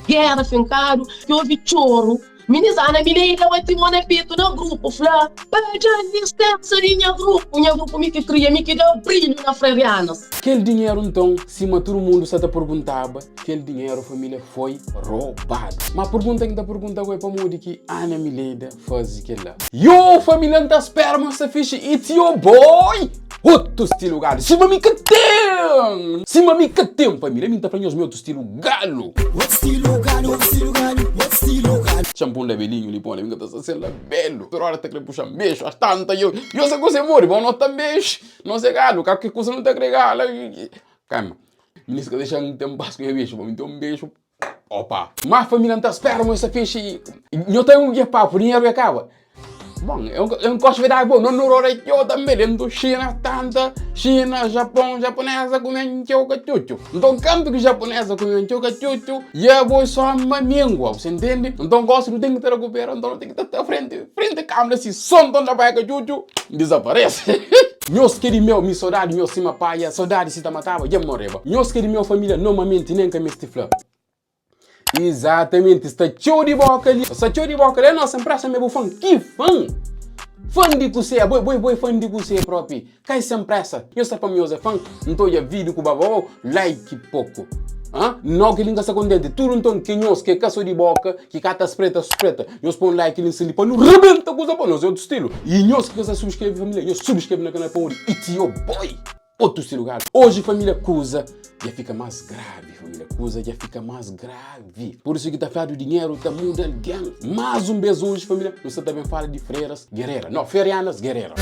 guerra fincado, que houve choro. Minizana milida vai te mona pito no grupo, flá. Beja existência minha grupo me que cria, me que dá brilho na freirianas. Aquele dinheiro então, cima todo mundo se te perguntava, aquele dinheiro família foi roubado. Mas a pergunta que está perguntando é para mim que Ana Mileda faz aquilo lá. Yo família não espera, mas se fixe, it's your boy! Outro estilo galo, cima me que tem, família, me tá falando os meus estilo galo. What estilo galo? Shampoo da belinho, li põe, minha tá sendo belo. Por hora tá querendo puxar beijo, as tantas eu sei que você morre, bom, não tá beijo, não sei galo, que coisa não tá agregado. Calma, ministro deixa um tempo passo com beijo, vou me dar um beijo. Opa, mas família não tá esperando, mas essa ficha, eu tenho um papo, dinheiro acaba. Bom, eu gosto de dar bom, não eu também dentro China, tanta China, Japão, japonesa comendo choca-chuchu. Então, canto que japonesa comendo choca-chuchu, e eu vou só uma língua, você entende? Então, gosto de ter que recuperar, então tem que estar frente à câmera, se som da baia chuchu, desaparece. Meus queridos meus, minha saudade, meu cima paia, saudade se tá matava, já morreva. Meus queridos meus família, normalmente nem que me estifla. Exatamente, está show de boca ali. Está show de boca ali, nossa empresa me bufão. Que fã! Fã de você, boi fã de você próprio. Cai sem pressa. Eu sei para mim, eu fã. Então, eu vídeo com o babão, like pouco. Não que linga se contente. Tudo então que nós, que caço de boca, que cata preta. Eu põe like, ele se lipa, não rebenta com os nós é outro estilo. E nós que você subscreve, família, eu subscreve na canal para onde? It's your boy! Outro estilo, galera. Hoje, família, coisa já fica mais grave, família. Coisa já fica mais grave. Por isso que tá falando de dinheiro, tá mudando alguém. Mais um beijo hoje, família. Você também fala de freiras guerreiras. Não, freirianas guerreiras.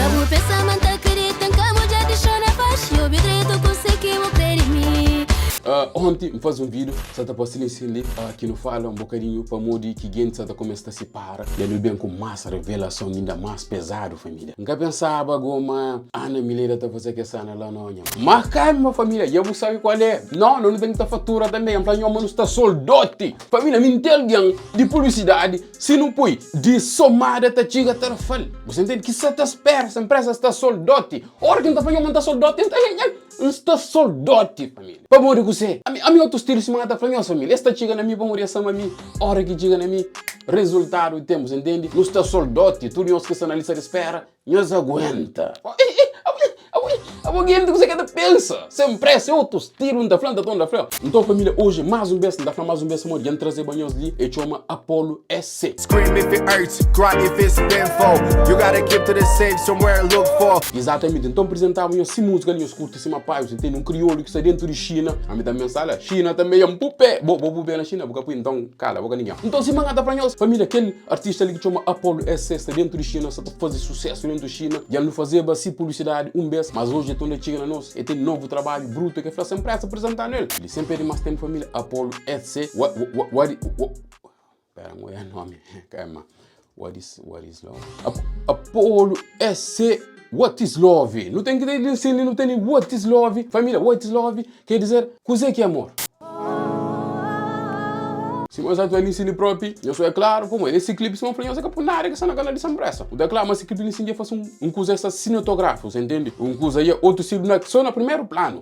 Ontem faz um vídeo, você está postando esse ali, que não fala um bocadinho para modo que gente está começando a se separar. E ele vem com mais revelação ainda mais pesado, família. Nunca pensava como Ana Mileda está fazendo essa Ana lá não. Mas calma, família, eu vou saber qual é. Não tem que estar fatura também. Em plano, não está soldote. Família, me entende de publicidade, se não põe de somada, tá chega até fal. Você entende que você está espera, essa empresa está soldote. Ora, quem está fazendo está soldote, não está soldote, família. Para morrer com você. A minha outro estilo se manda para minha família. Esta chega na minha, para morrer essa mami. Hora que chega na minha, resultado temos, entende? Não está soldote. Tudo nós que está na lista de espera, nós aguenta. Alguém que você quer pensa. Sem pressa, outro estilo da frente, da frente. Então, família, hoje mais um beijo, mais um beijo, amor. Já trazer banhos ali e chama Apollo SC. Scream if it hurts, cry if it's painful. You gotta keep to the safe somewhere look for. Exatamente. Então, apresentava eu se música ali, eu escuto esse pai, você tem um crioulo que está dentro de China. A mim também sala, China também é um pupé. Vou pupé na China, vou então, cala, vou ninguém. Então, se manga da para nós, família, aquele artista ali que chama Apollo SC está dentro de China, está fazer sucesso dentro de China. Já não fazia assim publicidade, um beijo, mas hoje então ele chega na nós e tem novo trabalho bruto que faz sempre essa apresentar nele. Ele sempre tem mais tempo, família, Apollo SC. Pera, não é nome, calma. What is love? Apollo SC. What is love? Não tem que ter ensino, não tem what is love. Família, what is love quer dizer coisa que é amor. Se nós atuamos ensino próprio, eu sou claro, como esse clipe se não foi que por nada que está na canal de Sambressa. O declaro, mas esse clipe ensino já faz um coisa cinematográfico, você entende? Um coisa aí outro estilo só no primeiro plano.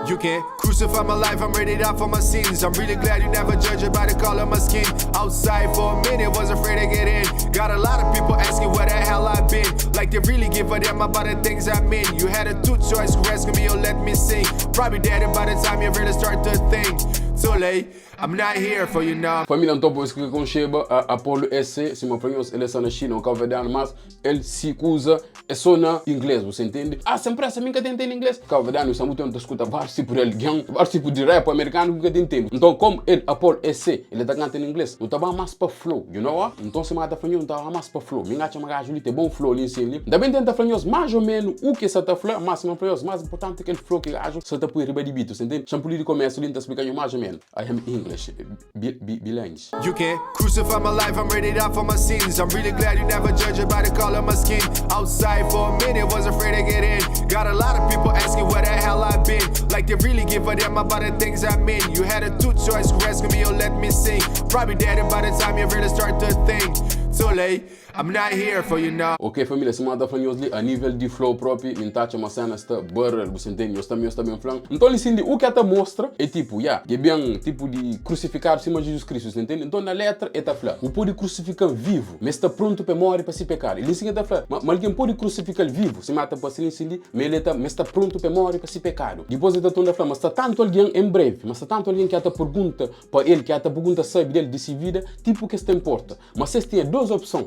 You can't crucify my life, I'm ready to die for my sins. I'm really glad you never judge it by the color of my skin. Outside for a minute, was afraid to get in. Got a lot of people asking where the hell I've been. Like they really give a damn about the things I'm in. You had a two choice, rescue me or let me sing. Probably dead by the time you really start to think. Too late, I'm not here for you now. Família, então por isso que com Sheba, Apollo SC, se me franhos, ele está na China, o calvedano, mas ele se usa, é só na inglês, você entende? Sempre essa minha que entende inglês. Calvedano, está muito escuta vários tipos de religião, vários tipos de rap americano que entende. Então, como ele, Apollo SC, ele está cantando em inglês, não estava mais para flow, you know what? Então, se mata franhos, não estava mais para flow. Me engaja, ele tem bom flow ali em cima. Também tenta franhos mais ou menos o que você está falando, mas se franhos, mais importante que ele flow que ajo, você está por riba de beat, você entende? Shampoo de começo, ele está explicando mais ou menos. I am English, bilingue. You can't crucify my life, I'm ready to die for my sins. I'm really glad you never judge it by the color of my skin. Outside for a minute, was afraid to get in. Got a lot of people asking where the hell I've been. Like they really give a damn about the things I'm in. You had a two choice, rescue me or let me sing. Probably dead by the time you really start to think. too late. I'm not here for you now. Ok, família, se manda falando a nível de flow próprio, me tacha uma cena esta barra, você entende? Eu está bem falando. Então, assim, o que ela mostra é tipo, é bem tipo de crucificar cima de Jesus Cristo, você entende? Então, na letra, está falando, o pode crucificar vivo, mas está pronto para morrer para se pecar. Ele ensina está falando, mas alguém pode crucificar vivo, se mata para se ensinar, mas está pronto para morrer para se pecar. Depois ele está falando, mas está tanto alguém em breve, mas está tanto alguém que até pergunta para ele, que até pergunta sabe dele de se vida, tipo que isso importa. Mas se tem duas opções,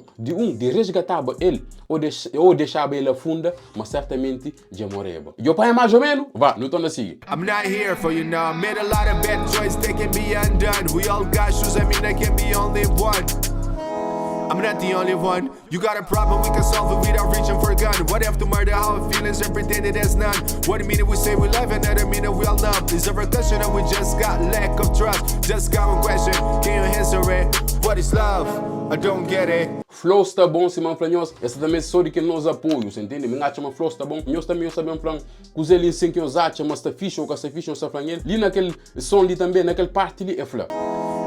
de resgatar ele ou deixar ele afunda, mas certamente já morreu. E o pai é mais ou menos, vá, não estou assim. I'm not here for you now. Made a lot of bad choices, they can be undone. We all got shoes, I mean, there can be only one. I'm not the only one. You got a problem, we can solve it without reaching for a gun. What if to murder our feelings and pretend it has none? What minute we say we love, another minute we all numb. Is there a question that we just got lack of trust? Just got one question, can you answer it? What is love? I don't get it. Flow está bom, se man flanhos, essa também só de que nós apoios, entende? Me acha uma flow está bom, nós também sabemos flan, que os eles sim que nós acham, mas está fixe ou que está fixe, nós está flanhel. Ali naquele som ali também, naquele parte ali é flá.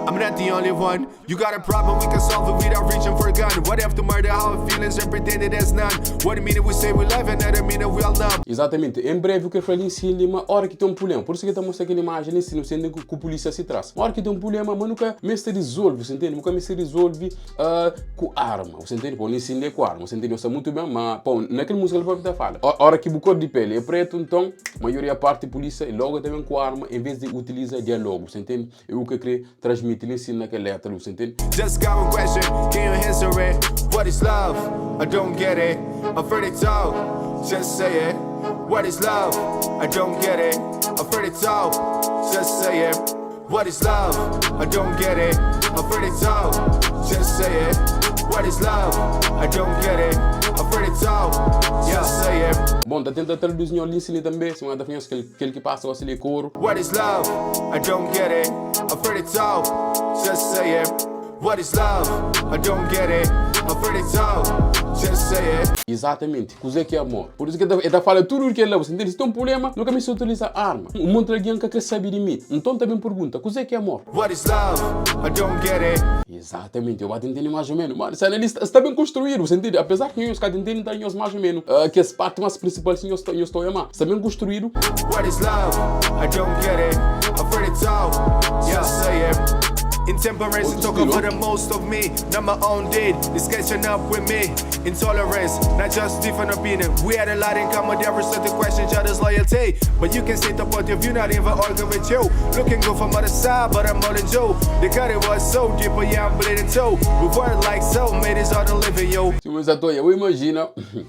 I'm not the only one. You got a problem, we can solve it without reaching for a gun. What if to murder our feelings and pretend it has none? What minute we say we love, another minute we all numb. Exatamente, em breve o que eu falei em cima, uma hora que tem um problema, por isso que eu estou mostrando aquela imagem em cima, sendo que a polícia se traz. Uma hora que tem um problema, mas nunca me se resolve, você entende? Nunca me se resolve com arma, você entende? Pô, nem com arma, você entende? Eu sei muito bem, mas pô, naquela música ele pode falar. A hora que o cor de pele é preto, então, a maioria parte da polícia, e logo também com arma, em vez de utilizar diálogo, você entende? É o que eu queria transmitir em cima naquela letra, você entende? Just got one question, can you answer it? What is love? I don't get it. I've heard it all, just say it. What is love? I don't get it. I've heard it all, just say it. What is love? I don't get it. I've heard it all, just say it. What is love? I don't get it. I've heard it all, just say it. Bom, tá tentando traduzir ali sim também, se manda finhos aquele que passa assim de coro. What is love? I don't get it. I've heard it all, just say it. What is love? I don't get it. I've heard it all, just say it. Exatamente, coisa que é amor. Por isso que ele fala tudo o que ele é, você entende? Se tem um problema, nunca me se utiliza arma. Um monte de alguém que quer saber de mim. Então também pergunta, coisa que é amor? What is love? I don't get it. Exatamente, eu vou entender mais ou menos. Mano, ele está bem construído, você entende? Apesar que eu estou entendendo mais ou menos, que as partes mais principais eu estou a amar. Está bem construído. What is love? I don't get it. I've heard it all, just say it. Intemperance took over the most of me, not my own deed. It's catching up with me. Intolerance, not just different opinion. We had a lot in common, there was certain question each other's loyalty. But you can state the point of view, not even arguing with you. Looking good from other side, but I'm more than Joe. The cut it was so deep, but yeah, I'm bleeding too. We were like so, made it hard to live in you. Se você está eu imagino,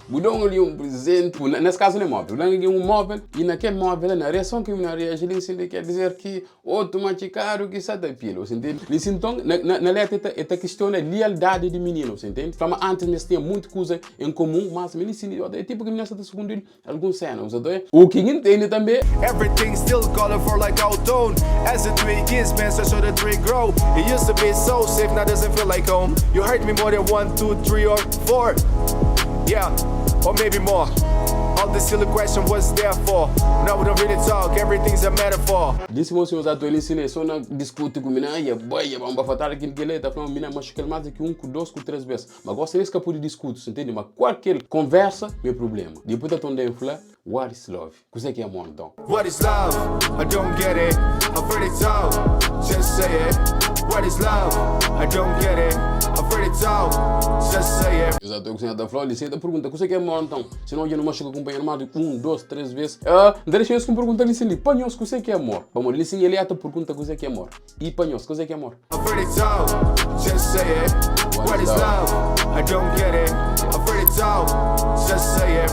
mudou ali presente, nesse caso não é móvel, não móvel, e naquele móvel, na reação que eu reagi, ele quer dizer que automaticado que sai da pila, você entende? Então, na letra, esta questão é lealdade de menino, você entende? Fala, antes nós tínhamos muita coisa em comum, mas me ensina, é tipo que nós estamos segundo alguns cenas, o que entende também. Everything still calling for like auto-tune. As the tree is, man, so the tree grow. It used to be so safe, now doesn't feel like home. You hurt me more than 1, 2, 3 or 4. Yeah, or maybe more. All the silly question was there for. Now we don't really talk, everything's a metaphor. Disse você usar ele ensina só na discute com mina e boy, vamos falar aquilo que ele tá falando mina mas que mais que 1, 2, 3 vezes. Mas gosta nesse capô de discute, entende? Mas qualquer conversa, meu problema. Depois da tonda falar, what is love? Coisa que é amor então. What is love? I don't get it. I've heard it all, just say it. What is love? I don't get it. I've heard it all, just say it. Exato, eu da Flor, ele sempre pergunta, coisa que é amor então? Senão eu não macho com companheiro mais de 1, 2, 3 vezes. Deixa eu perguntar ele assim, panhos, coisa que é amor? Vamos, ele sim, ele até pergunta coisa que é amor. E panhos, coisa que é amor? I've heard it all, just say it. What is love? I don't get it. I've heard it all, just say it.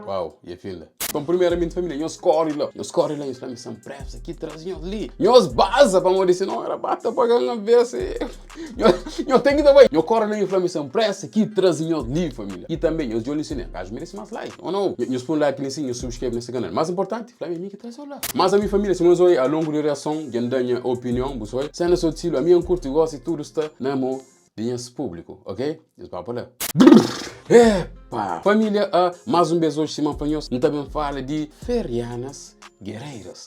Uau, e a filha? Então, primeiramente, família, nós corre lá em Islamição Pressa, aqui trazinhos ali. Nós baza para morrer, senão era bata para ganhar vez. Eu tenho que dar vai. Nós corre lá em Islamição Pressa, aqui trazinhos ali, família. E também, nós de olho ensinei, caso merece mais like, ou não? Nós põe like nesse, nós subscreve nesse canal. Mais importante, Flávio, mim que traz lá. Mas a minha família, se nós olhamos ao longo da reação, já dá minha opinião, você se não sou de silo, a minha curto e gosto e tudo está na mão de nosso público, ok? Isso para lá. Pá, família, mais um beijo hoje, Simão Fanhoso. Não também fala de ferianas guerreiras.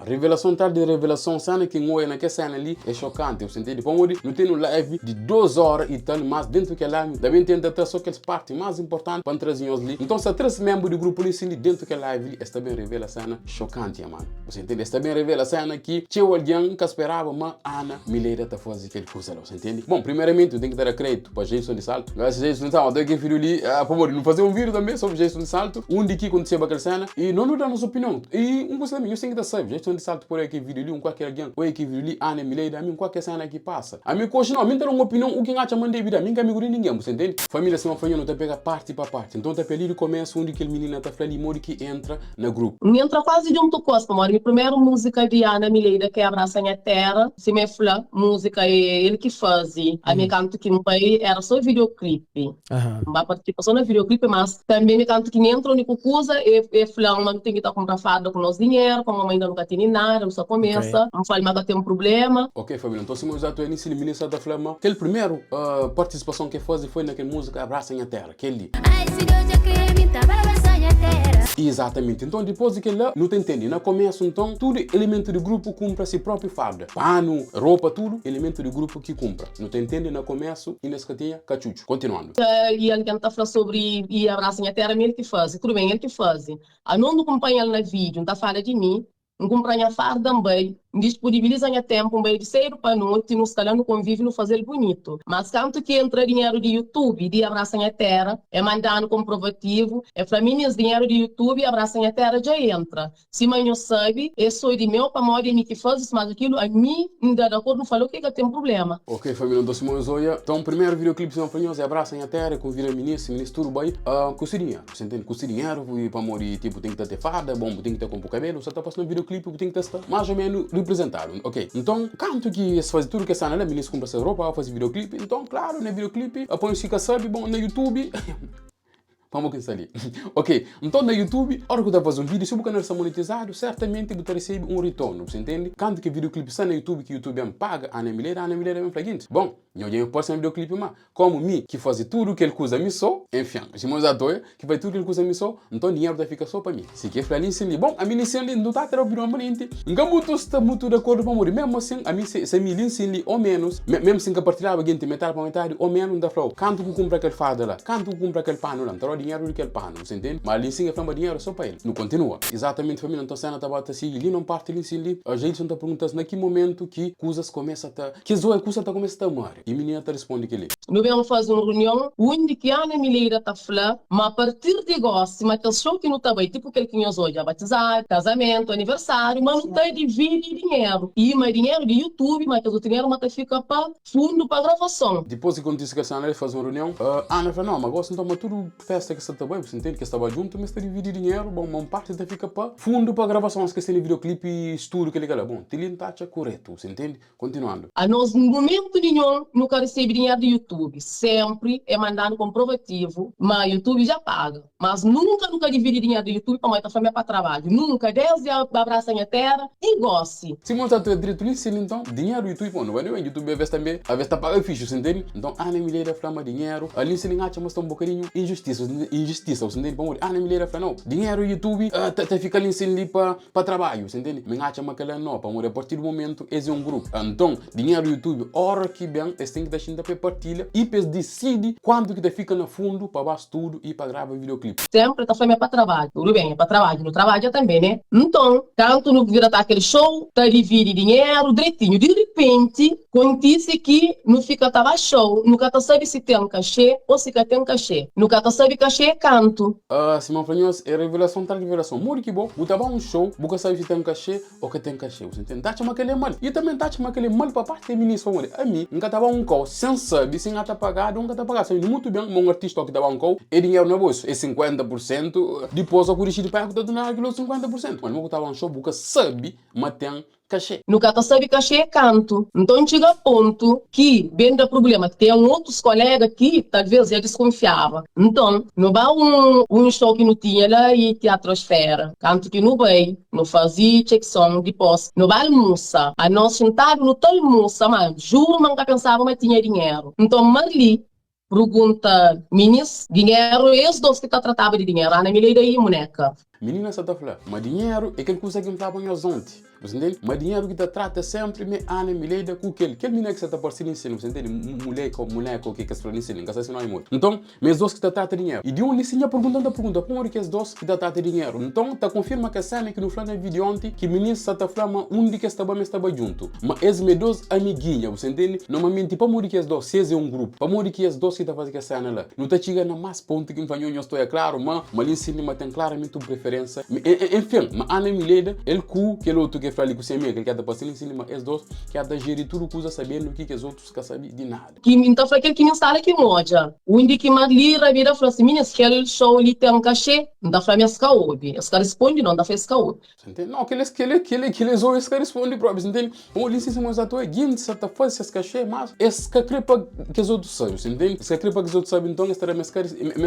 Revelação tarde de revelação, cena que ngoia naquela cena ali é chocante, eu senti. Depois não tem um live de 2 horas e tal, mas dentro daquela live também tem até só aquelas partes mais importantes para trazer ali. Então se 3 membros do grupo ali dentro daquela live, está bem revela a cena chocante, mano. Você entende? Está bem revela a cena que tinha alguém que esperava, mas Ana Mileira está fazendo aquele coisa lá, você entende? Bom, primeiramente eu tenho que dar crédito para Jason de Salto. Graças a Jason de Salto, eu tenho que vir ali, por favor, não fazer um vídeo também sobre Jason de Salto, onde que aconteceu aquela cena e não nos dá nossa opinião. E um coisa também, eu sei que está sabe, Jason de Salto por aqui vídeo ali, um qualquer alguém, ou aqui vídeo ali, Ana Mileira, a mim qualquer cena que passa. A mim coxa não, a mim tem uma opinião, o que acha mandei vida, a mim que amigo de ninguém, você entende? Família se uma família não te pega parte para parte. Então tá peli de começo onde aquele menino tá ali, mori que entra no grupo. Entra quase de um tocosta, mano. A primeira música de Ana Mileira que é Abraça Minha Terra, se me fala, música é ele que fazia. A minha canto que não vai era só videoclipe. Não vai participar só no videoclipe, mas também me canto que nem entra no coisa e fala, mas tem que estar comprar farda com nosso dinheiro, como a mãe ainda nunca tem nada, só começa, não fala mais que tem um problema. Ok, família, então se eu estou início de ministro da Flama, aquele primeiro participação que fez foi naquela música Abraça Minha Terra, aquele. Exatamente, então depois daquele lá, não te entende, no começo então, tudo elemento do grupo compra si próprio farda, pano, roupa, tudo elemento do grupo que compra, não te entende, no começo, e nesse que tinha cachucho, continuando. E ele tenta falar sobre e Abraça Minha Terra, ele que faz, tudo bem, ele que faz. A não acompanha ele no vídeo, não tá falando de mim, não acompanha a farda também, disponibiliza a tempo, um meio de sair para noite, no escalando convívio, no fazer bonito. Mas tanto que entra dinheiro de YouTube, de Abraça Minha Terra, é mandando comprovativo, é para mim, esse dinheiro de YouTube, Abraça Minha Terra já entra. Se mãe não sabe, eu sou de meu, para modo de que faz mas aquilo, a mim, ainda de acordo, não falou que tem problema. Ok, família, então Simão Zoia, então, primeiro videoclipe Simão Fanhoso é Abraça Minha Terra, com o ministro tudo bem, com esse dinheiro, você entende? Com esse dinheiro, para morir, tipo, tem que ter farda, bom, tem que ter com o cabelo, você está passando videoclipe, tem que estar mais ou menos representado, ok? Então, canto que se faz tudo que essa né, ministro compra essa roupa, faz videoclipe, então, claro, no videoclipe, põe fica sabe, bom, no YouTube, vamos que ali. Ok, então no YouTube, a hora que eu faço um vídeo, se o canal está monetizado, certamente você recebe um retorno, você entende? Canto que videoclipe está no YouTube, que o YouTube me paga, a Ana Mileira é flagrante. Bom, eu posso fazer videoclipe, mas como mim, que faz tudo que ele usa me só, enfim, se eu atoia, que faz tudo que ele usa me só, então o dinheiro vai ficar só para mim. Se quer falar nisso, bom, a minha lição não está a ter permanente. Não está muito de acordo com o mesmo assim, a mim se me lição ou menos, mesmo sem compartilhar alguém tem metade para metade, ou menos da flow. Canto que compra aquele fada lá, canto que compra aquele pano lá, então dinheiro daquele pano, você entende? Mas ali sim é flama dinheiro só para ele. Não continua. Exatamente, família, então cena está bata assim, ali não parte ali sim ali. A gente está perguntando naquele momento que coisas começam a que zoa coisa está começando a morrer. E a menina responde que ele. Nós vamos fazer uma reunião onde que a Ana Mileira está falando, mas a partir de agora, se aquele show que não está bem, tipo aquele que nós hoje, batizar, casamento, aniversário, mas não está dividir dinheiro. E mais dinheiro de YouTube, mas o dinheiro mas fica para fundo para gravação. Depois que acontece que a Ana faz uma reunião, a Ana fala, não, mas agora então tudo festa que você está bem, você entende que estava junto, mas está dividir dinheiro, bom, uma parte fica para fundo para gravação, se tem videoclipe e estúdio que ele quer, bom, tem ele taxa correto, você entende? Continuando. A nós, no momento nenhum, nunca recebe dinheiro do YouTube, sempre é mandando comprovativo, mas o YouTube já paga, mas nunca divide dinheiro do YouTube para a família para trabalho, nunca, desde a Abraça Minha Terra e goste. Se monta tu direito nisso, então, dinheiro do YouTube, não vai nem o YouTube, a vez também, a vez está paga ficha, você entende? Então, a Ana Mileira flama dinheiro, ali se ninguém acha, mas está um bocadinho injustiça, você entende? Bom, a Ana Mileira fala, não, dinheiro do YouTube, fica ali sem para trabalho, você entende? Me acha uma aquela não, para a partir do momento, esse é um grupo. Então, dinheiro do YouTube, hora que bem, eles têm que deixar para partilha e eles decidem quando que fica no fundo para baixo tudo e para gravar videoclipe. Sempre está família para trabalho, tudo bem, é para trabalho, no trabalho também, né? Então, tanto no vira aquele show, tá divide dinheiro, direitinho, de repente, acontece que não fica tava show, nunca tá sabe se tem um cachê ou se tem um cachê, nunca tá sabe cachê é canto. Simão Fanhoso, é revelação, tal revelação, muito que bom, botava um show, nunca sabe se tem um cachê ou que tem cachê, você entende? Tá chamando aquele mal, e também tá chamando aquele mal para parte do ministro, a mim, nunca tava um call, sem saber, sem estar pagado, nunca tá pagado, sabe muito bem, um artista que tava um call, é dinheiro no bolso, é 50%, depois eu corrigi de pago, tá dando aquilo 50%, mas nunca tava um show, nunca sabe, mas tem cachê. Nunca tá sabe cachê é canto. Então chega a ponto que, bem do problema, que tem outros colegas que talvez já desconfiava. Então, não vai um show que não tinha lá e teatrosfera. Canto que não vai, não fazia check-som depois. Não vai almoçar. A nós sentado no tal almoça, mas juro, nunca pensava que tinha dinheiro. Então, Marli pergunta, meninas, dinheiro, esses dois que tá tratando de dinheiro, Ana Mileira e Moneca. Menina só tá falando, mas dinheiro é aquele que consegue me falar para ontem. Você entende? Mas dinheiro que te trata sempre, me Ana Mileira com aquele menino que você está parecendo ensino, você entende? Mulher que as pessoas ensinam, que as pessoas não é muito. Então, meus dois que te trata dinheiro. E de onde sim a pergunta, como é que os dois que te trata dinheiro? Então, tá confirma que a cena que no final do vídeo ontem, que menino só tá falando, de que estava junto. Mas esses meus dois amiguinhos, você entende? Normalmente, para morrer que os dois, se é um grupo, para morrer que os dois que tá fazendo a cena lá, não tá chegando a mais ponto que me fanhou, eu estou é claro, mas ali cinema tem claramente uma preferência. Enfim, mas Ana Mileira, ele que ele outro que fala ali com o seu amigo, que está passando em cima, esses dois, que está gerir tudo coisa sabendo que os outros não sabem de nada. Então foi aquele que me instala aqui moja. O indi que Marli Ravira falou assim, meninas, que ele show ali tem um cachê, não dá pra me escaúbe. Os caras respondem, não dá pra escaúbe. Não, aqueles outros que respondem para eles, entende? O licença mais atual é guinte, se está fazendo esses cachê, mas esse que crepa que os outros sabem, entende? Se crepa que os outros sabem, então estará mais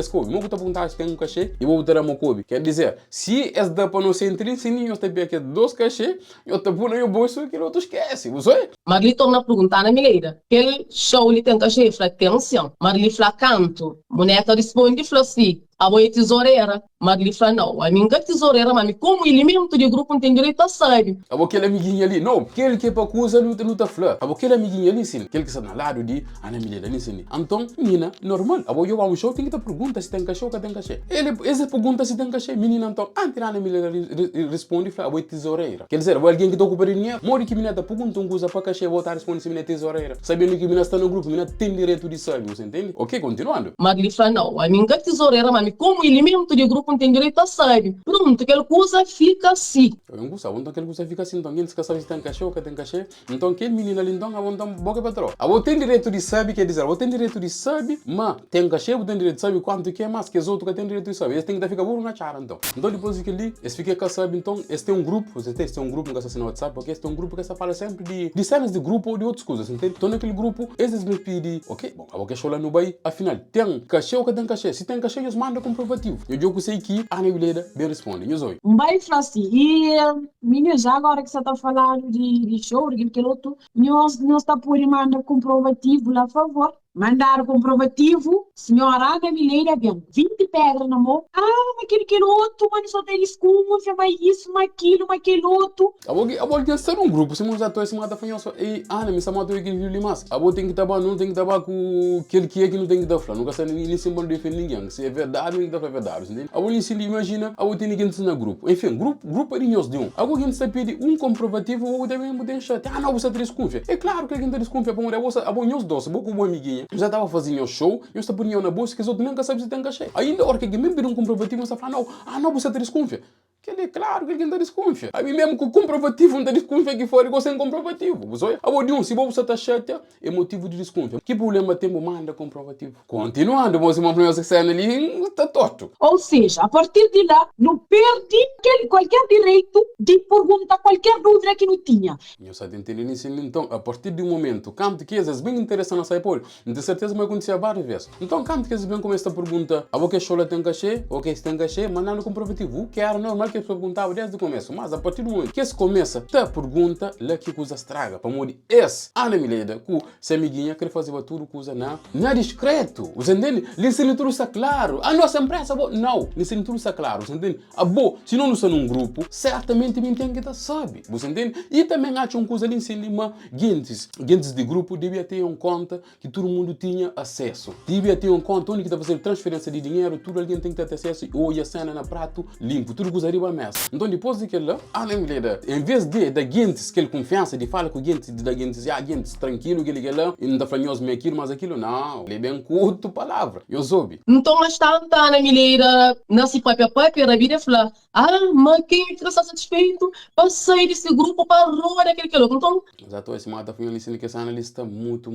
couve. Não vou te perguntar se tem um cachê, e vou botar a meu couve. Quer dizer, se esse dá para não ser entre si, eu te aqui dois cachê, eu te pôr no bolso que o outro esquece, você? Marli torna a perguntar na Mileira. Aquele show ali tem cachê, fala, atenção. Marli fala, canto. Moneca responde, fala assim, a boa tesoureira. Marli fala, não, a minha tesoureira, mas como elemento de grupo não tem direito a sair. Aquele amiguinho ali, não, aquele que é para coisa não está falando. Aquele amiguinho ali, sim, aquele que está na lado de Ana Mileira ali, sim. Então, menina, normal. Eu vou show, tem que te perguntar se tem cachê ou que tem cachê. Essa pergunta se tem cachê, menina, então, antes Ana Mileira responde, fala, a boa tesoureira. Quer dizer, alguém que está ocupando dinheiro, mori que menina te pergunta uma coisa para cachê, voltar a responder se menina é tesoureira. Sabendo que menina está no grupo, menina tem direito de saber, você entende? Ok, continuando. Marli fala, não, a minha tesoureira, mas como elemento de grupo não tem direito a sair. Pronto, aquela coisa fica assim. Eu não gosto, então aquela coisa fica assim, então quem sabe se tem cachê ou que tem cachê. Então aquele menino ali, então, a boca para trás. Eu tenho direito de saber, quer dizer, eu tenho direito de saber, mas tem cachê, eu tenho direito de saber quanto que é mais, que os outros que têm direito de saber. Eles têm que ficar burro na cara, então. Então depois que ali, eles ficam com saber, então, eles têm um grupo, você tem, um grupo que está no WhatsApp, porque eles têm um grupo que fala sempre de cenas de grupo ou de outras coisas, entende? Então naquele grupo, eles me pedem, ok, bom, eu vou deixar lá no bairro, afinal, tem cachê ou que tem cachê? Se tem cachê, eles mandam comprovativo. Eu digo que sei que a Ana Mileira bem responde, eu sou. Vai falar assim, e menina, já agora que você está falando de show, aquele outro, nós está por mandar comprovativo lá, por favor. Mandar o comprovativo, senhora Ana Mileira, bem, 20 pedras na mão. Ah, mas aquele outro, mas só tem desconfia, mas isso, mas aquele outro. Eu vou estar um grupo, se nós já estamos a fazer e Ana, me chamou aquele vídeo mais. Eu vou ter que estar não tem que estar com aquele que não tem que estar falando. Nunca sei nem símbolo de defender ninguém. Se é verdade, não tem que estar verdade, entende? Eu vou ensinar, imagina, eu vou ter ninguém no grupo. Enfim, grupo é de nós de um. Eu vou está pedir um comprovativo, eu vou também deixar. Ah, não, você desconfia. É claro que alguém desconfia, para eu vou nós dois, eu vou com uma amiguinha. Eu já estava fazendo o show, eu estava poniendo na bolsa, que os outros nunca sabem se tem cachê. Ainda a hora que alguém me pede um comprovativo, você fala, não, você desconfia. Que ele é claro que alguém está desconfia. A mim mesmo com o comprovativo não está desconfia que fora, igual sem comprovativo. Você olha, se você está chato, é motivo de desconfia. Que problema temos, manda comprovativo. Continuando, você manda essa cena ali, está torto. Ou seja, a partir de lá, não perde qualquer direito de perguntar qualquer dúvida que não tinha. Eu só entendo isso, então, a partir do momento, quando que é bem interessante sair por, não tenho certeza que vai acontecer várias vezes. Então, quando que bem começa a pergunta, a boca chola tem cachê, ok, se tem cachê, mandando comprovativo, o que era normal que a pessoa perguntava desde o começo, mas a partir do momento que se começa a pergunta, lá que coisa estraga, para morrer esse, Ana Mileira, que se amiguinha quer fazer tudo coisa não é discreto, você entende? Lhe tudo está claro, a nossa empresa, não, lhe tudo está claro, você entende? Se não está num grupo, certamente me tem que estar sabe, você entende? E também acha uma coisa ali em cima, guentes de grupo devia ter em conta que todo mundo tinha acesso, devia ter em conta onde que está fazendo transferência de dinheiro, tudo alguém tem que ter acesso e olha a cena na prato limpo, tudo coisa arriba a mesa. Então depois daquilo, a Mileira, em vez de da guentes, aquele confiança de fala com guentes, da guentes, guentes tranquilo, que ele lá, e não está falando aquilo, mas aquilo, não, ele é bem curto palavra, eu soube. Então, mas tanto a Ana Mileira, nasce papia, a vida fala, mas quem fica satisfeito para sair desse grupo para rolar aquele que é louco. Então, exato, esse mata foi ali que essa analista muito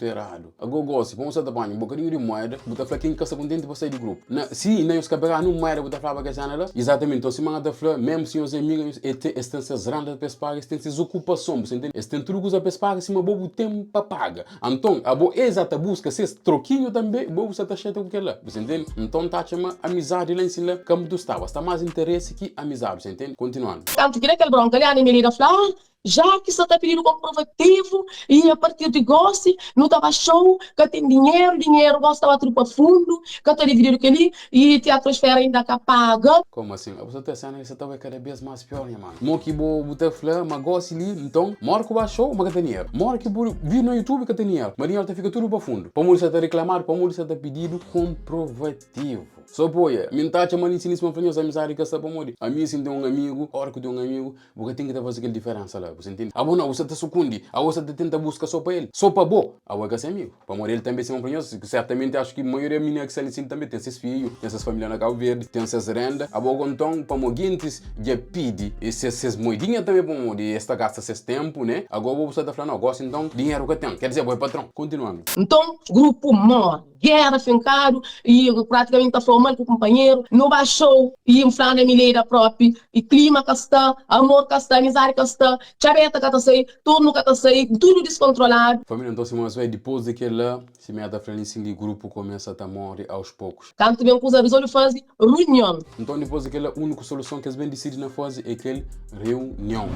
errado. Agora, se vamos dar banho, um bocadinho de moeda, botar falar quem está contente para sair do grupo. Se não os cabeças não moeda, botar falar que essa analista, exatamente, então se se manda flor, mesmo se os amigos estão se zerando para pagar, estão se ocupação, você entende? Estão tudo coisa para pagar, se uma bobo tempo para pagar. Então, a boa exata busca se troquinho também, bobo se tá cheio com aquela, você entende? Então tá chama amizade lá em cima, como tu estava, está mais interesse que amizade, você entende? Continuando. Tanto que aquele bronca ali, a menina fala, já que você está pedindo comprovativo e a partir de gosto, não estava show, que tem dinheiro, gosta de tudo para fundo, que está dividindo aquele e te a transfere ainda que paga. Como assim? A pessoa está sendo que você está cada vez mais pior, né, mano? Mo que vou botar flor, mas gosto ali, então, mora que vai show, mas que tem dinheiro. Mora que vou vir no YouTube que tem dinheiro, mas dinheiro fica tudo para fundo. Para você está reclamar, para você está pedindo comprovativo. Só poia, minta chama nem sinistro uma famosa amizade que está para morrer. A mim sim tem um amigo, hora que tem um amigo, porque tem que fazer aquela diferença lá, você entende? Ah, bom, não, você está sucundi, a você tenta buscar só para ele, só para bom, a você ser amigo. Para morrer ele também se uma famosa, certamente acho que a maioria da minha que se ali também tem esses filhos, tem essas famílias na Cabo Verde, tem essas rendas, a bom então para morguentes já pede essas moedinhas também para morrer, esta gasta esses tempo, né? Agora você está falando, não, gosta então dinheiro que tem, quer dizer, boa patrão, continuando. Então, grupo mor, guerra fincado e praticamente está formando com o companheiro, não baixou e inflando a milheira própria, e clima que está, amor que está, amizade que está, chabeta que está sair, tudo que está sair, tudo descontrolado. Família, então, se mais vai depois daquela, se me está falando assim, o grupo começa a morrer aos poucos. Quando vem coisa resolve fazer reunião. Então, depois daquela, a única solução que eles bem decidem na fase é aquele reunião.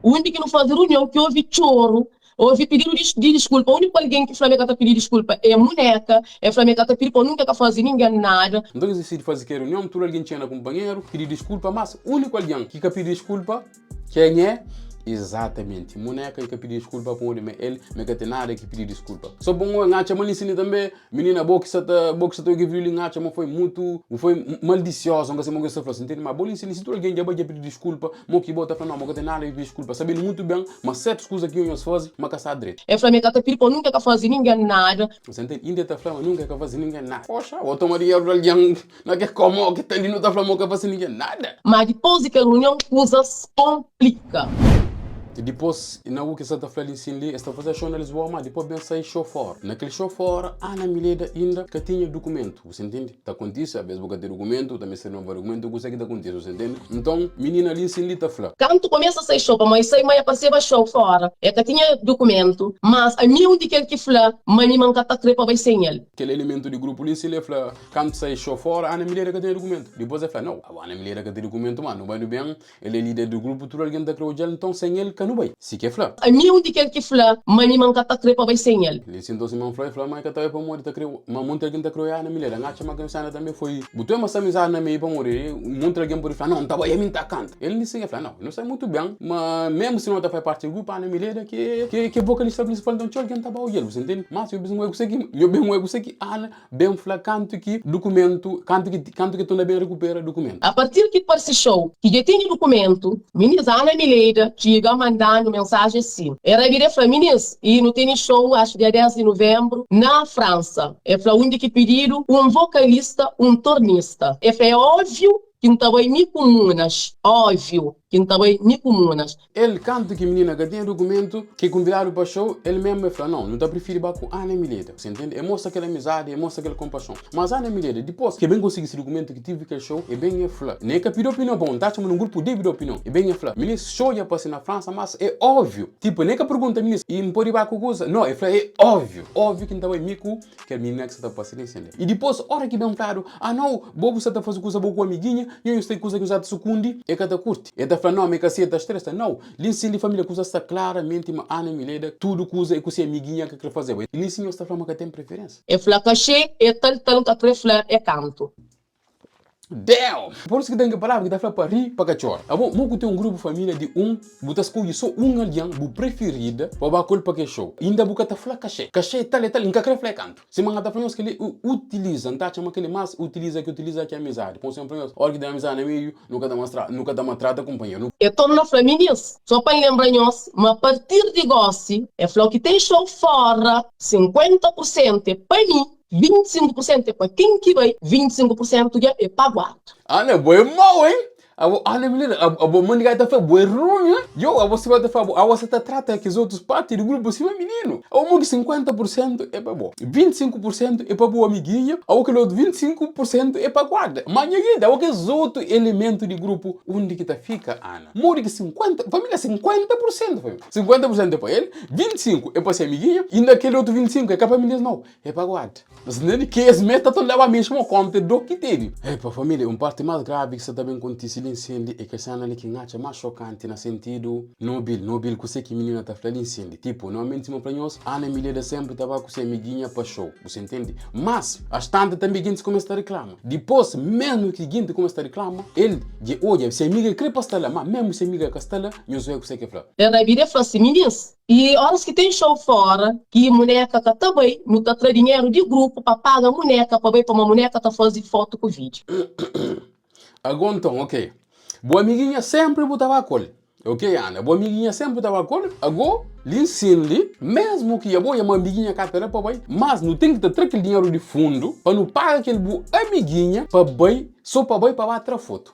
O único que não faz reunião, que houve choro, houve pedido de desculpa. O único alguém que Flamengo está pedindo desculpa é a boneca. É Flamengo está pedindo para nunca fazer ninguém nada. Então eles decidem fazer aquela reunião, todo alguém tinha na companheiro, pedir desculpa, mas o único alguém que quer pedir desculpa, quem é? Exatamente, boneca que pedir desculpa para ele, mas que tem nada que pedir desculpa. Só bom, a chama ensina também, menina boa que você está que viu a chama foi maliciosa, não sei como você falou, entende? Mas boa ensina se tu alguém já vai pedir desculpa, mo que bota falando, não, que tem nada que pedir desculpa, sabendo muito bem, mas certas coisas que eles fazem, mas que está direito. É Flamengo está pedindo para nunca fazer ninguém nada. Você entende? Ainda está falando, nunca quer fazer ninguém nada. Poxa, o tomaria alguém, não quer como que tem ali não está falando que fazer ninguém nada. Mas depois de que a reunião coisas complica. Depois, na que você está falando assim, está fazendo show na Lisboa, mas depois bem sair show fora. Naquele show fora, há na milheira ainda que tinha documento, você entende? Está acontecendo, às vezes você tem documento, também se não há documento, você que está acontecendo, você entende? Então, menina ali assim, está falando. Quando começa a sair show, mas sai mais aparecer show fora, é que tinha documento, mas a mim onde quer que fala, mas nem manca tá crepa vai sem ele. Aquele elemento de grupo ali, se ele fala, quando sai show fora, há na milheira que tem documento. Depois ele fala, não, há na milheira que tem documento, mas não vai bem, ele é líder do grupo, tudo alguém da crowd, então sem ele, não vai. Se quer falar. A mim onde quer que fala, mas nem manca tá crepa vai sem ele. Ele sentou se man fala, mas que tá para morrer tá creu, mas monte alguém tá creu na milheira, ngacha mas que também foi. Botou uma amizade na meio para morrer, monte alguém por falar, não, tá vai me tá canto. Ele disse que fala, não sei muito bem, mas mesmo se não tá faz parte do grupo na milheira que vocalista principal então alguém tá para o você entende? Mas eu mesmo eu sei que ana bem fala canto que documento, canto que tu bem recupera documento. A partir que parece show, que já tem documento, menina Ana Milheira chega mandando mensagem assim. Era vir para meninas e no tem show acho dia 10 de novembro na França. É para onde que pediram um vocalista, um tornista. É óbvio que não estava em comunas, óbvio que não estava em comunas. Ele canta que menina que tem documento, que convidaram para o show, ele mesmo fala, não está preferindo com a Ana Milheira, você entende? É mostra aquela amizade, é mostra aquela compaixão. Mas a Ana Milheira, depois que bem consegui esse documento que tive aquele show, é bem falar. Nem que pedir opinião, bom, está chamando um grupo de opinião, é bem falar. Menina, show ia passar na França, mas é óbvio. Tipo, nem que pergunta, menina, e me pode ir com coisa? Não, é óbvio que não estava em mico, que a menina que está passando assim. E depois, hora que bem claro, não, bobo você está fazendo coisa boa com a amiguinha, e eu sei coisa que já te sucundi, é que está curte. É da não, me caceta estressa. Não, linsin de família que está claramente uma Ana Milheira, tudo coisa e que você amiguinha que quer fazer. Linsin está falando que tem preferência. É falar cachê, é tal que quer falar é canto. Damn! Por isso que tem que parar, que dá para rir, para cachorro. Ah bom, muito tem um grupo família de você escolhe só alguém, o preferido, para a culpa que show. Ainda você está falando cachê. Cachê tal, nunca quer falar canto. Se você está falando que ele utiliza, tá chama que ele mais utiliza que amizade. Por exemplo, hora que tem amizade no meio, nunca dá uma trata companheiro. Eu estou na família, só para lembrar nós, mas a partir de gosto, é falar que tem show fora, 50% é para mim. 25% é para quem que vai, 25% é para guarda. Ana, boi mau, hein? abo Ana Milena, abo mãe que tá fazendo boi ruim, eu abo se vai fazer, abo se trata que os outros partes do grupo se menino. Abo mãe 50% é para bom, 25% é para boa amiguinha, abo que outro 25% é para guarda. Mas ninguém, abo que os outros elementos do grupo onde que tá fica Ana. Mori que 50, família 50%, família. 50% é para ele, 25 é para ser amiguinha, e naquele outro 25 é para família não, é para guarda. Mas nem que as metas estão levando a mesma conta do que tem. É para família, parte mais grave que você também acontece incêndio é que essa ali que é mais chocante no sentido nobil que você que menina está falando incêndio. Tipo, normalmente para nós, Ana Milena sempre estava com sua amiguinha para show, você entende? Mas, as tantas também gente começa a reclamar. Depois, mesmo que gente começa a reclamar, ele de olha, se a amiga quer para estar lá, mas mesmo se a amiga quer estar lá, nós vamos você que fala. Ela vira e fala assim, meninas, e horas que tem show fora, que boneca tá também, não tá trazendo dinheiro de grupo para pagar a boneca, para ver para uma boneca tá fazendo foto com o vídeo. Agora então, ok. Boa amiguinha sempre botava a cor. Ok, Ana? Boa amiguinha sempre botava a cor. Agora, lhe ensino-lhe, mesmo que a boa amiguinha catera para bem, mas não tem que ter aquele dinheiro de fundo para não pagar aquele boa amiguinha para bem, só para bem para bater a foto.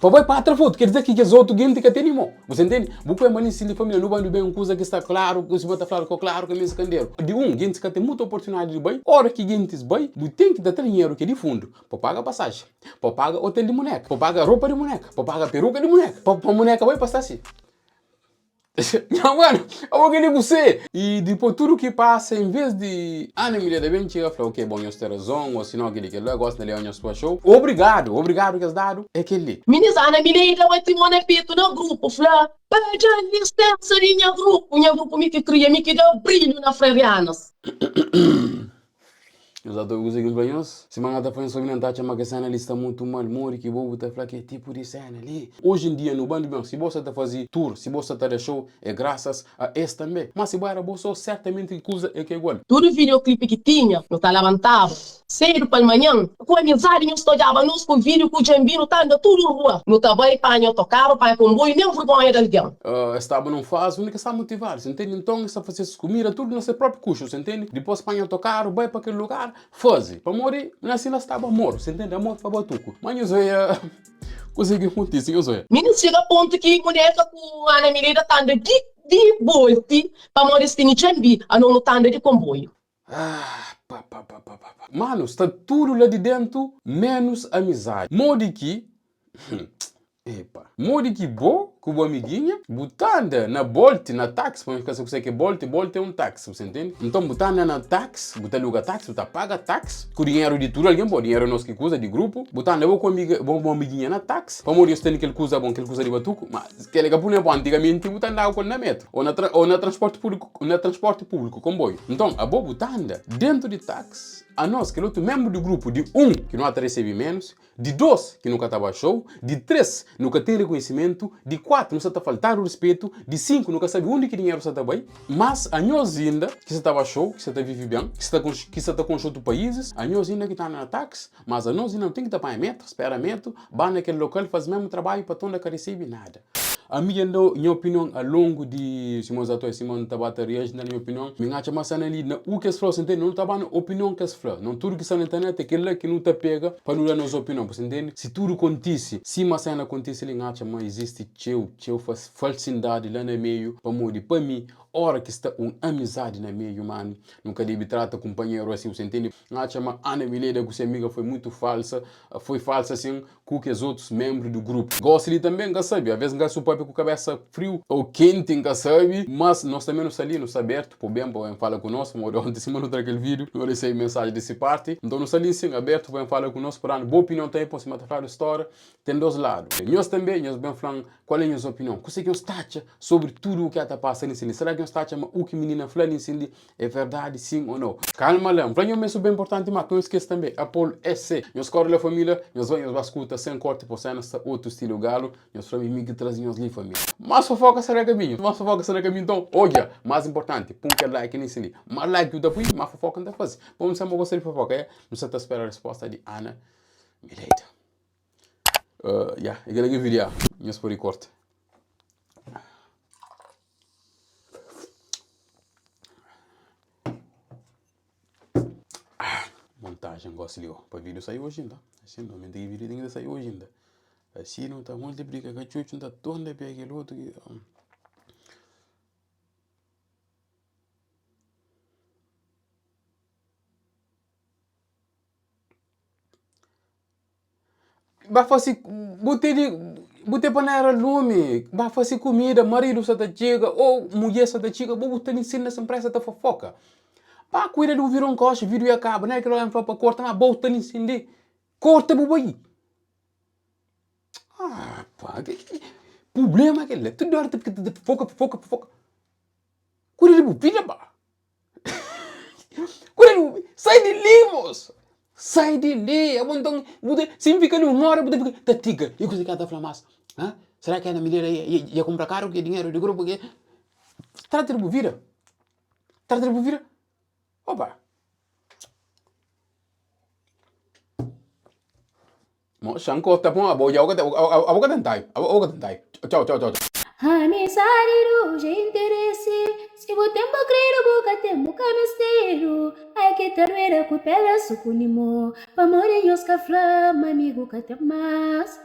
Para vai para outra foto, quer dizer que os outros gente que tem irmão. Você entende? Porque é malícia de família, não vai bem uma coisa que está claro, que se bota claro que é mesmo candeiro. De gente que tem muita oportunidade de bem, hora que gente bem, você tem que dar dinheiro que é de fundo, para pagar passagem, para pagar hotel de boneca, para pagar roupa de boneca, para pagar peruca de boneca, para boneca vai passar assim. Não, mano, eu vou querer você. E depois tudo que passa, em vez de Ana Milena bem chega e fala, ok, bom, eu tenho razão, ou se não, aquele que eu gosto de ler a sua show. Obrigado que has dado, é aquele. Meninas, Ana Milena vai ter um nepito no grupo, fala, pede licença de minha grupo me que cria, me que dá brilho na Freirianas. Os atores que ganhamos, se manga tá fazendo sobre não chama que cena ali está muito mal, mori que bobo tá falando que tipo de cena ali. Hoje em dia no bando bem, se você tá fazendo tour, se você tá de show, é graças a esse também. Mas se vai a bolsa, certamente que coisa é que é igual. Todo videoclipe que tinha, não tá levantado. Cedo para amanhã, com a amizade, não estudava nos com vídeo, com o jambino, tá andando tudo na rua. Não tá bem, panha autocarro, panha comboio, nem vergonha de alguém. Estava não faz, única está motivado, você entende? Então, está fazendo comida, tudo no seu próprio custo, você entende? Depois panha autocarro, vai para aquele lugar, faz. Para morrer, assim lá estava morto, você entende? Amor para batuco. Mas eu sei, coisa que acontece, eu sei. Meninas, chega a ponto que boneca com a Ana Milena tá andando de bolte, para morrer se jambi, a não tá andando de comboio. Mano, está tudo lá de dentro, menos amizade. Modi que... Epa. Modi que bo, com boa amiguinha, botando na Bolt, na táxi, porque você que Bolt é um táxi, você entende? Então, botando na táxi, botando lugar táxi, botando paga táxi, com dinheiro de tudo, alguém pode, dinheiro nosso que coisa de grupo, botando eu com uma amiguinha na táxi, para morrer, tem aquele coisa bom, aquele coisa de batuco, mas que ele capune bom, antigamente, botando água na metro, ou na transporte público, comboio. Então, a boa botando dentro de táxi, a nós, que é outro membro do grupo, de um, que não até recebe menos, de dois, que nunca estava show, de três, nunca tem reconhecimento, de quatro, não está faltando respeito, de cinco, nunca sabe onde que dinheiro está bem, mas a nós ainda, que você estava show, que você está vive bem, que você está com outros países, a nós ainda que está na táxi, mas a nós ainda não tem que estar para metro, esperamento, vai naquele local, faz o mesmo trabalho para toda que recebe nada. A minha opinião, ao longo de Simões atores, Simão Tabata reage na minha opinião, me acha mais ali, o que se fala, entende? Não estava na opinião que se fala. Não tudo que está na internet é aquele que não te pega para não dar nossa opinião, você entende? Se tudo acontece, se uma cena acontece, ele acha, mas existe falsidade lá no meio, para morrer. Para mim, hora que está uma amizade no meio, mano, nunca deve tratar companheiro assim, você entende? Acha, mas Ana Milena, que sua amiga foi muito falsa, foi falsa assim, com que os outros membros do grupo. Gosto de também, que sabe? Às vezes, gasto com a cabeça frio ou quente, que sabe? Mas nós também não saímos, não está aberto, por bem, para falar conosco, morreu ontem, cima do aquele vídeo, não recebi mensagem desse parte. Então, não saímos sim, aberto, para falar conosco, para boa opinião tem, por cima da falar história, tem dois lados. Nós também, nós bem falando, qual é a nossa opinião? O que nós tacha sobre tudo o que está passando em Será que nós tacha o que a menina falando em é verdade, sim ou não? Calma lá, para mim é bem importante, mas não esqueça também, Apolo SC, nós corre a família, nós vamos escutar sem corte por cena, outro estilo galo, nós vamos me que trazemos ali família. Mas fofoca será caminho, então, olha, mais importante, põe que like nesse ali, mais like o depois, mais fofoca não faz. Vamos saber você de fofoca, é? Você está esperando a resposta de Ana Milena. Aquele vídeo, nós por corte. Montagem, gosto de para vídeo sair hoje ainda. Assim, não tem vídeo tem que sair hoje ainda. Assim não está multiplica, que chuchu não está tonda para aquele outro. Vai fazer, botei panela lume, vai fazer comida, marido só tá chega, ou mulher só tá chega, vou botar em cima nessa empresa tá fofoca. Pá, cuida do virou um coche, vídeo acaba, não é que lá para corta, mas bota em cima de corta bobai. Ah, pá, problema que ele, tudo hora de fofoca. Cuida do vida, pá. Cuida do, sai de limos. Sai de ali, então, significa não mora, tá tiga. E você quer dar flamas? Será que a mulher ia comprar caro, que dinheiro de grupo, que trata de bovira? Opa! Mo sangko tapong abo yaw ka tentay. Tchau. Anisario de interesse, se o tempo creio boca temo camisteiro, ai que terreira com pedaço com limo, pamorinhos que flama amigo que tem mais.